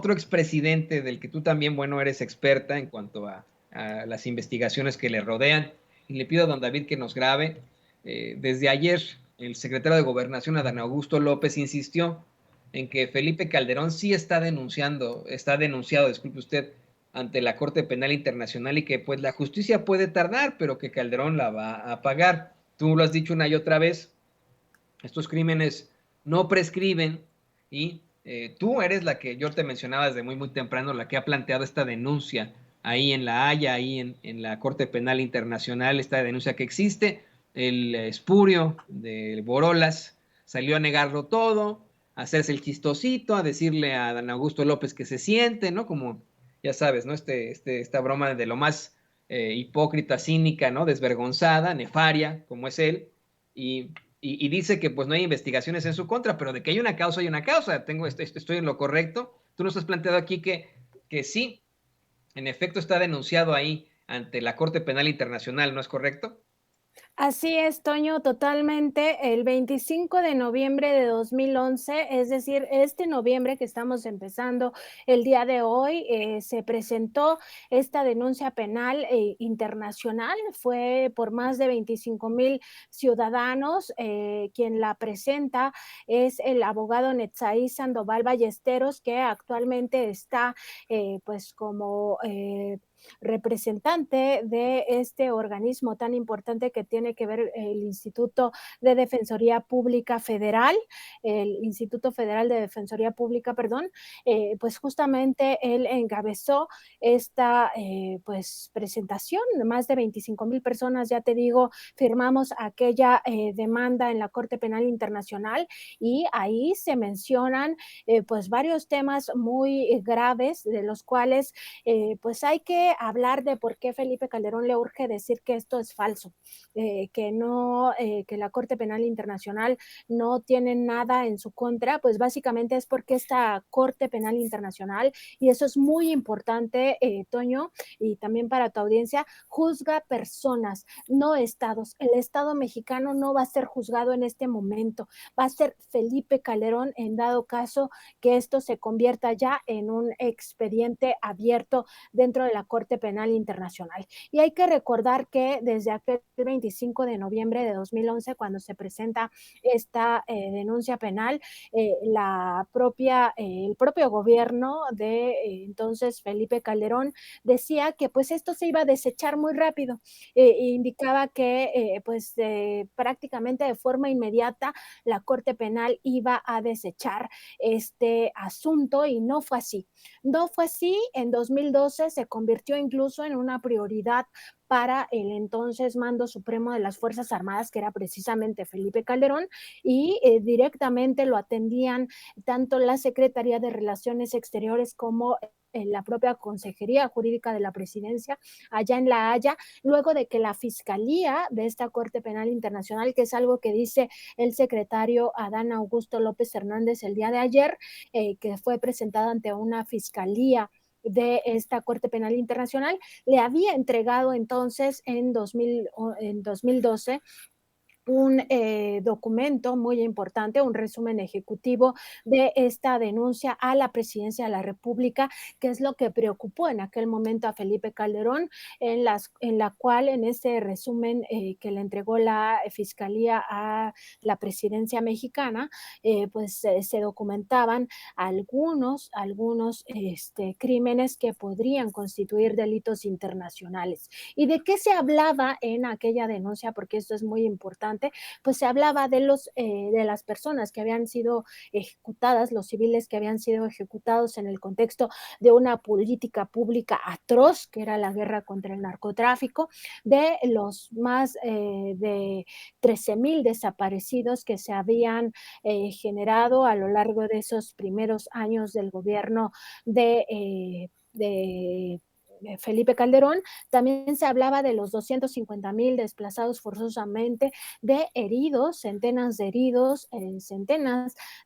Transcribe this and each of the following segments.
otro expresidente del que tú también, bueno, eres experta en cuanto a las investigaciones que le rodean. Y le pido a don David que nos grabe. Desde ayer, el secretario de Gobernación, Adán Augusto López, insistió en que Felipe Calderón sí está denunciado, disculpe usted, ante la Corte Penal Internacional y que pues la justicia puede tardar, pero que Calderón la va a pagar. Tú lo has dicho una y otra vez, estos crímenes no prescriben y tú eres la que yo te mencionaba desde muy, muy temprano, la que ha planteado esta denuncia ahí en La Haya, ahí en la Corte Penal Internacional, esta denuncia que existe. El espurio de Borolas salió a negarlo todo, a hacerse el chistosito, a decirle a Dan Augusto López que se siente, ¿no? Como, ya sabes, ¿no? Esta broma de lo más hipócrita, cínica, ¿no? Desvergonzada, nefaria, como es él. Y y dice que pues no hay investigaciones en su contra, pero de que hay una causa, hay una causa. Estoy en lo correcto. Tú nos has planteado aquí que sí, en efecto está denunciado ahí ante la Corte Penal Internacional, ¿no es correcto? Así es, Toño, totalmente. El 25 de noviembre de 2011, es decir, este noviembre que estamos empezando el día de hoy, se presentó esta denuncia penal internacional. Fue por más de 25,000 ciudadanos. Quien la presenta es el abogado Netzaí Sandoval Ballesteros, que actualmente está pues como representante de este organismo tan importante que tiene que ver el Instituto de Defensoría Pública Federal, el Instituto Federal de Defensoría Pública, perdón, pues justamente él encabezó esta pues presentación. Más de 25,000 personas, ya te digo, firmamos aquella demanda en la Corte Penal Internacional y ahí se mencionan pues varios temas muy graves de los cuales pues hay que hablar de por qué Felipe Calderón le urge decir que esto es falso, que no, que la Corte Penal Internacional no tiene nada en su contra, pues básicamente es porque esta Corte Penal Internacional, y eso es muy importante, Toño, y también para tu audiencia, juzga personas, no estados. El Estado mexicano no va a ser juzgado en este momento, va a ser Felipe Calderón en dado caso que esto se convierta ya en un expediente abierto dentro de la Corte Penal Internacional. Y hay que recordar que desde aquel 25 de noviembre de 2011, cuando se presenta esta denuncia penal, el propio gobierno de entonces Felipe Calderón decía que pues esto se iba a desechar muy rápido. Indicaba que prácticamente de forma inmediata la Corte Penal iba a desechar este asunto y no fue así. No fue así, en 2012 se convirtió incluso en una prioridad para el entonces mando supremo de las Fuerzas Armadas, que era precisamente Felipe Calderón, y directamente lo atendían tanto la Secretaría de Relaciones Exteriores como en la propia Consejería Jurídica de la Presidencia, allá en La Haya, luego de que la Fiscalía de esta Corte Penal Internacional, que es algo que dice el secretario Adán Augusto López Hernández el día de ayer, que fue presentada ante una fiscalía de esta Corte Penal Internacional, le había entregado entonces en 2012 un documento muy importante, un resumen ejecutivo de esta denuncia a la presidencia de la República, que es lo que preocupó en aquel momento a Felipe Calderón, en la cual en ese resumen que le entregó la Fiscalía a la presidencia mexicana, se documentaban algunos crímenes que podrían constituir delitos internacionales. ¿Y de qué se hablaba en aquella denuncia? Porque esto es muy importante. Pues se hablaba de las personas que habían sido ejecutadas, los civiles que habían sido ejecutados en el contexto de una política pública atroz, que era la guerra contra el narcotráfico, de los más de 13,000 desaparecidos que se habían generado a lo largo de esos primeros años del gobierno de Felipe Calderón, también se hablaba de los 250,000 desplazados forzosamente, de heridos, centenas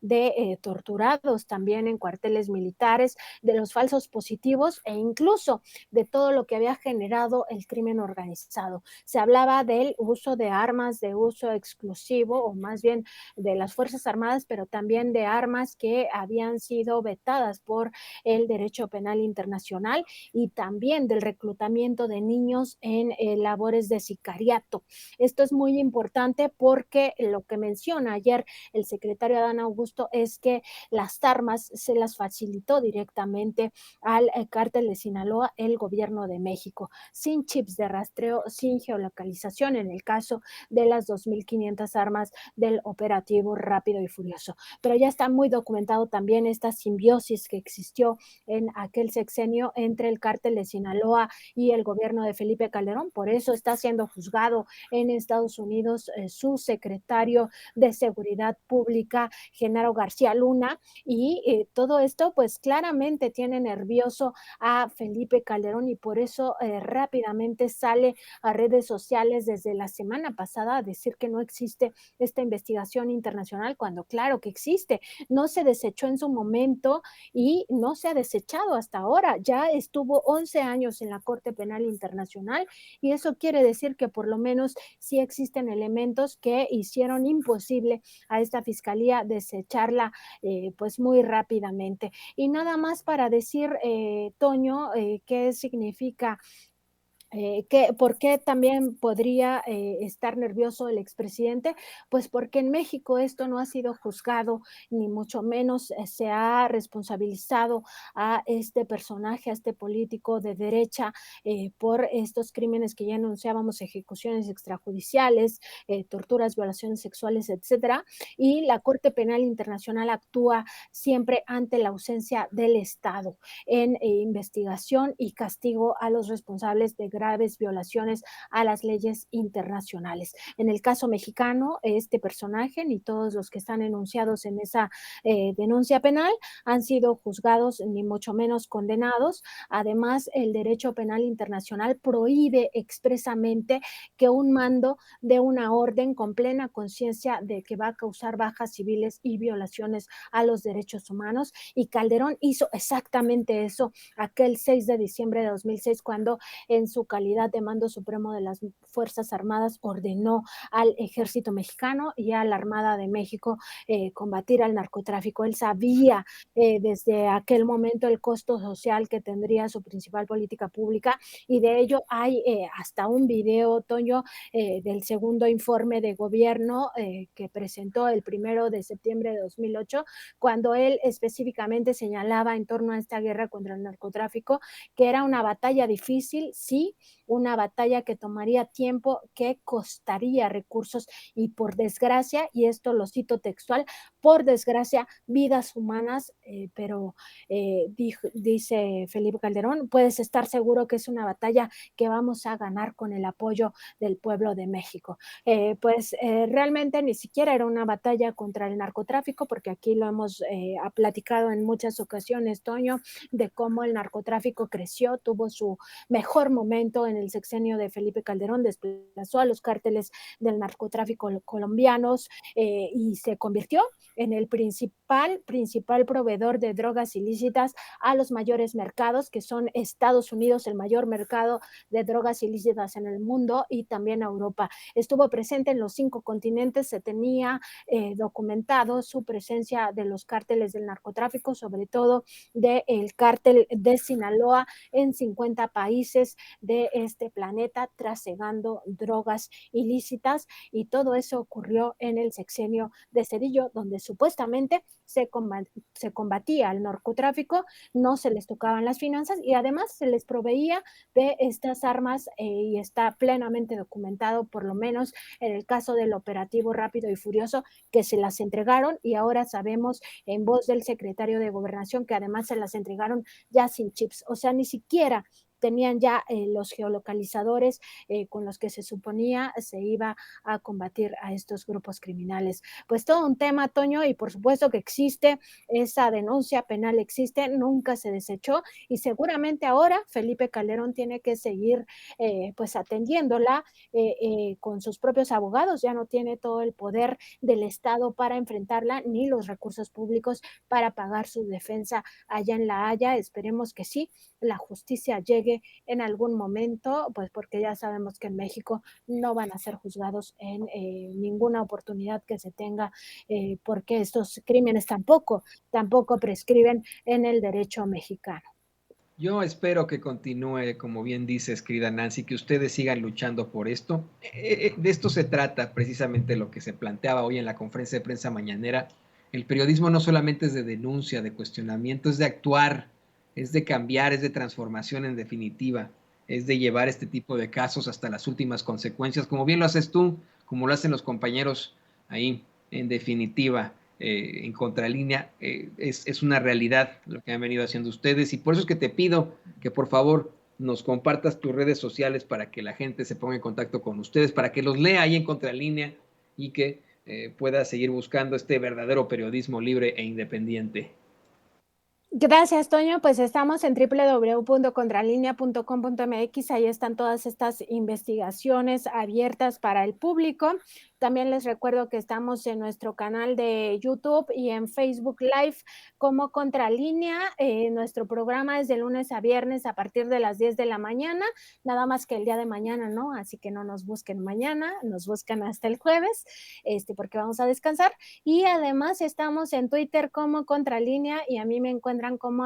de torturados también en cuarteles militares, de los falsos positivos e incluso de todo lo que había generado el crimen organizado. Se hablaba del uso de armas de uso exclusivo, o más bien de las Fuerzas Armadas, pero también de armas que habían sido vetadas por el derecho penal internacional, y también del reclutamiento de niños en labores de sicariato. Esto es muy importante porque lo que menciona ayer el secretario Adán Augusto es que las armas se las facilitó directamente al cártel de Sinaloa el gobierno de México, sin chips de rastreo, sin geolocalización en el caso de las 2.500 armas del operativo Rápido y Furioso. Pero ya está muy documentado también esta simbiosis que existió en aquel sexenio entre el cártel de Sinaloa y el gobierno de Felipe Calderón. Por eso está siendo juzgado en Estados Unidos su secretario de Seguridad Pública, Genaro García Luna, y todo esto pues claramente tiene nervioso a Felipe Calderón, y por eso rápidamente sale a redes sociales desde la semana pasada a decir que no existe esta investigación internacional, cuando claro que existe. No se desechó en su momento y no se ha desechado hasta ahora. Ya estuvo 11 años en la Corte Penal Internacional, y eso quiere decir que por lo menos sí existen elementos que hicieron imposible a esta fiscalía desecharla pues muy rápidamente. Y nada más para decir, Toño, qué significa ¿por qué también podría estar nervioso el expresidente? Pues porque en México esto no ha sido juzgado, ni mucho menos se ha responsabilizado a este personaje, a este político de derecha, por estos crímenes que ya anunciábamos, ejecuciones extrajudiciales, torturas, violaciones sexuales, etcétera. Y la Corte Penal Internacional actúa siempre ante la ausencia del Estado en investigación y castigo a los responsables de graves violaciones a las leyes internacionales. En el caso mexicano, este personaje ni todos los que están enunciados en esa denuncia penal han sido juzgados ni mucho menos condenados. Además, el derecho penal internacional prohíbe expresamente que un mando dé una orden con plena conciencia de que va a causar bajas civiles y violaciones a los derechos humanos, y Calderón hizo exactamente eso aquel 6 de diciembre de 2006, cuando en su calidad de mando supremo de las Fuerzas Armadas ordenó al ejército mexicano y a la Armada de México combatir al narcotráfico. Él sabía desde aquel momento el costo social que tendría su principal política pública, y de ello hay hasta un video, Toño, del segundo informe de gobierno que presentó el 1 de septiembre de 2008, cuando él específicamente señalaba en torno a esta guerra contra el narcotráfico que era una batalla difícil, sí, una batalla que tomaría tiempo, que costaría recursos y por desgracia, y esto lo cito textual, por desgracia, vidas humanas, pero dice Felipe Calderón, puedes estar seguro que es una batalla que vamos a ganar con el apoyo del pueblo de México. Pues realmente ni siquiera era una batalla contra el narcotráfico, porque aquí lo hemos platicado en muchas ocasiones, Toño, de cómo el narcotráfico creció, tuvo su mejor momento en el sexenio de Felipe Calderón, desplazó a los cárteles del narcotráfico colombianos y se convirtió en el principal proveedor de drogas ilícitas a los mayores mercados, que son Estados Unidos, el mayor mercado de drogas ilícitas en el mundo, y también Europa. Estuvo presente en los 5 continentes, se tenía documentado su presencia de los cárteles del narcotráfico, sobre todo del cártel de Sinaloa, en 50 países de este planeta, trasegando drogas ilícitas, y todo eso ocurrió en el sexenio de Cedillo, donde supuestamente se combatía al narcotráfico, no se les tocaban las finanzas y además se les proveía de estas armas y está plenamente documentado, por lo menos en el caso del operativo Rápido y Furioso, que se las entregaron, y ahora sabemos en voz del secretario de Gobernación que además se las entregaron ya sin chips. O sea, ni siquiera tenían ya los geolocalizadores con los que se suponía se iba a combatir a estos grupos criminales. Pues todo un tema, Toño, y por supuesto que existe esa denuncia penal, existe, nunca se desechó y seguramente ahora Felipe Calderón tiene que seguir pues atendiéndola con sus propios abogados, ya no tiene todo el poder del Estado para enfrentarla ni los recursos públicos para pagar su defensa allá en La Haya. Esperemos que sí, la justicia llegue en algún momento, pues porque ya sabemos que en México no van a ser juzgados en ninguna oportunidad que se tenga, porque estos crímenes tampoco prescriben en el derecho mexicano. Yo espero que continúe, como bien dices, querida Nancy, que ustedes sigan luchando por esto. De esto se trata precisamente lo que se planteaba hoy en la conferencia de prensa mañanera. El periodismo no solamente es de denuncia, de cuestionamiento, es de actuar, es de cambiar, es de transformación en definitiva, es de llevar este tipo de casos hasta las últimas consecuencias, como bien lo haces tú, como lo hacen los compañeros ahí, en definitiva en contralínea, es una realidad lo que han venido haciendo ustedes y por eso es que te pido que por favor nos compartas tus redes sociales para que la gente se ponga en contacto con ustedes, para que los lea ahí en contralínea y que pueda seguir buscando este verdadero periodismo libre e independiente. Gracias, Toño. Pues estamos en www.contralinea.com.mx. Ahí están todas estas investigaciones abiertas para el público. También les recuerdo que estamos en nuestro canal de YouTube y en Facebook Live como Contralínea. Nuestro programa es de lunes a viernes a partir de las 10 de la mañana, nada más que el día de mañana, ¿no? Así que no nos busquen mañana, nos buscan hasta el jueves, porque vamos a descansar. Y además estamos en Twitter como Contralínea y a mí me encuentran como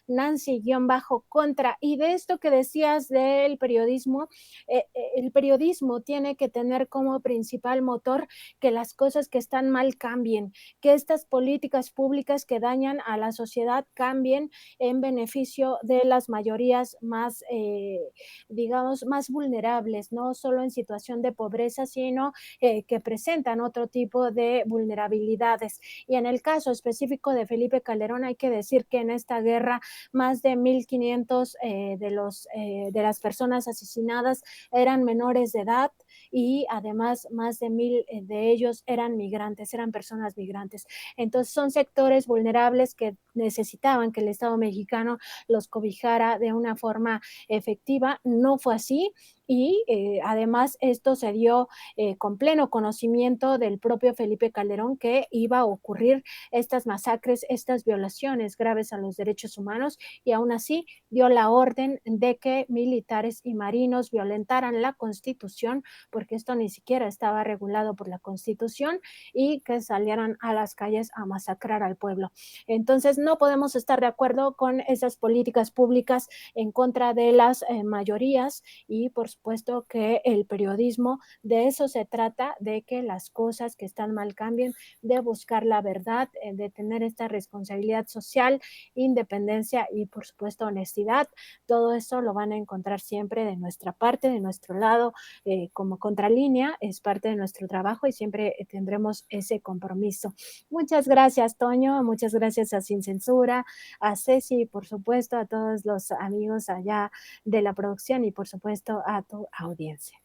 @Nancy_contra. Y de esto que decías del periodismo, el periodismo tiene que tener como principal motor que las cosas que están mal cambien, que estas políticas públicas que dañan a la sociedad cambien en beneficio de las mayorías más, digamos, más vulnerables, no solo en situación de pobreza, sino que presentan otro tipo de vulnerabilidades. Y en el caso específico de Felipe Calderón, hay que decir que en esta guerra más de 1,500 de las personas asesinadas eran menores de edad y además más de 1,000 de ellos eran migrantes, eran personas migrantes. Entonces son sectores vulnerables que necesitaban que el Estado mexicano los cobijara de una forma efectiva. No fue así y además esto se dio con pleno conocimiento del propio Felipe Calderón que iba a ocurrir estas masacres, estas violaciones graves a los derechos humanos y aún así dio la orden de que militares y marinos violentaran la Constitución, porque esto ni siquiera estaba regulado por la Constitución, y que salieran a las calles a masacrar al pueblo. Entonces no podemos estar de acuerdo con esas políticas públicas en contra de las mayorías y por supuesto que el periodismo de eso se trata, de que las cosas que están mal cambien, de buscar la verdad, de tener esta responsabilidad social, independencia y por supuesto honestidad. Todo eso lo van a encontrar siempre de nuestra parte, de nuestro lado, como Contralínea, es parte de nuestro trabajo y siempre tendremos ese compromiso. Muchas gracias, Toño, muchas gracias a Sin Censura, a Ceci y por supuesto a todos los amigos allá de la producción y por supuesto a tu audiencia.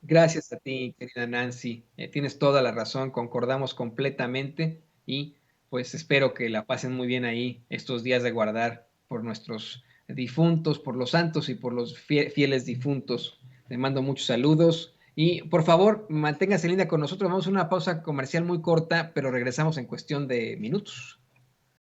Gracias a ti, querida Nancy. Tienes toda la razón, concordamos completamente y pues espero que la pasen muy bien ahí estos días de guardar por nuestros difuntos, por los santos y por los fieles difuntos. Te mando muchos saludos y por favor manténgase linda con nosotros. Vamos a una pausa comercial muy corta, pero regresamos en cuestión de minutos.